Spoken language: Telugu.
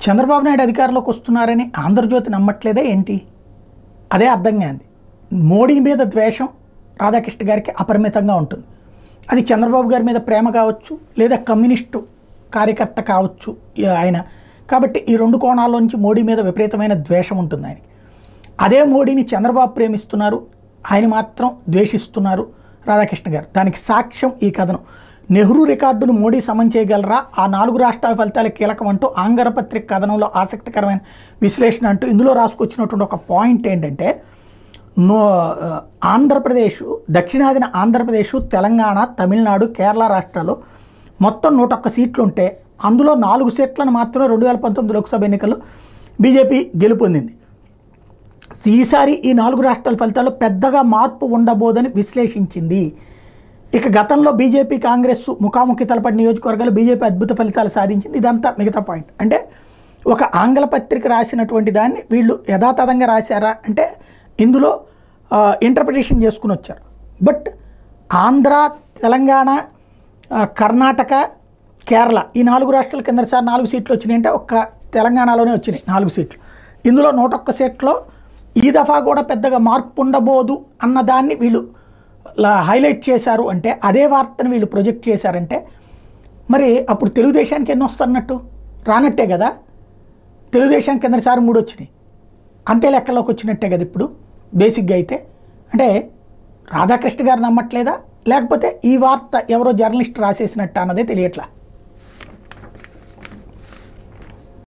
చంద్రబాబు నాయుడు అధికారంలోకి వస్తున్నారని ఆంధ్రజ్యోతి నమ్మట్లేదా ఏంటి? అదే అర్థం కాదు. మోడీ మీద ద్వేషం రాధాకృష్ణ గారికి అపరిమితంగా ఉంటుంది. అది చంద్రబాబు గారి మీద ప్రేమ కావచ్చు, లేదా కమ్యూనిస్టు కార్యకర్త కావచ్చు ఆయన. కాబట్టి ఈ రెండు కోణాల్లో నుంచి మోడీ మీద విపరీతమైన ద్వేషం ఉంటుంది ఆయనకి. అదే మోడీని చంద్రబాబు ప్రేమిస్తున్నారు, ఆయన మాత్రం ద్వేషిస్తున్నారు రాధాకృష్ణ గారు. దానికి సాక్ష్యం ఈ కథనం. నెహ్రూ రికార్డును మోడీ సమం చేయగలరా? ఆ 4 రాష్ట్రాల ఫలితాలు కీలకం అంటూ ఆంధ్రపత్రిక కథనంలో ఆసక్తికరమైన విశ్లేషణ అంటూ ఇందులో రాసుకొచ్చినటువంటి ఒక పాయింట్ ఏంటంటే, ఆంధ్రప్రదేశ్, దక్షిణాదిన ఆంధ్రప్రదేశ్, తెలంగాణ, తమిళనాడు, కేరళ రాష్ట్రాల్లో మొత్తం 101 సీట్లు ఉంటే అందులో 4 సీట్లను మాత్రమే 2019 లోక్సభ ఎన్నికల్లో బీజేపీ గెలుపొందింది. ఈసారి ఈ 4 రాష్ట్రాల ఫలితాల్లో పెద్దగా మార్పు ఉండబోదని విశ్లేషించింది. ఇక గతంలో బీజేపీ కాంగ్రెస్ ముఖాముఖి తలపడి నియోజకవర్గాలు బీజేపీ అద్భుత ఫలితాలు సాధించింది. ఇదంతా మిగతా పాయింట్. అంటే ఒక ఆంగ్ల పత్రిక రాసినటువంటి దాన్ని వీళ్ళు యథాతథంగా రాశారా అంటే ఇందులో ఇంటర్ప్రిటేషన్ చేసుకుని వచ్చారు. బట్ ఆంధ్ర, తెలంగాణ, కర్ణాటక, కేరళ ఈ 4 రాష్ట్రాల కిందసారి 4 సీట్లు వచ్చినాయంటే ఒక్క తెలంగాణలోనే వచ్చినాయి 4 సీట్లు. ఇందులో 101 సీట్లో ఈ దఫా కూడా పెద్దగా మార్పు ఉండబోదు అన్నదాన్ని వీళ్ళు హైలైట్ చేశారు. అంటే అదే వార్తను వీళ్ళు ప్రొజెక్ట్ చేశారంటే మరి అప్పుడు తెలుగుదేశానికి ఎన్ని వస్తున్నట్టు? రానట్టే కదా. తెలుగుదేశానికి కిందసారి 3 వచ్చినాయి, అంతే లెక్కలోకి వచ్చినట్టే కదా ఇప్పుడు బేసిక్గా. అయితే అంటే రాధాకృష్ణ గారు నమ్మట్లేదా, లేకపోతే ఈ వార్త ఎవరో జర్నలిస్ట్ రాసేసినట్టు అన్నదే తెలియట్లా.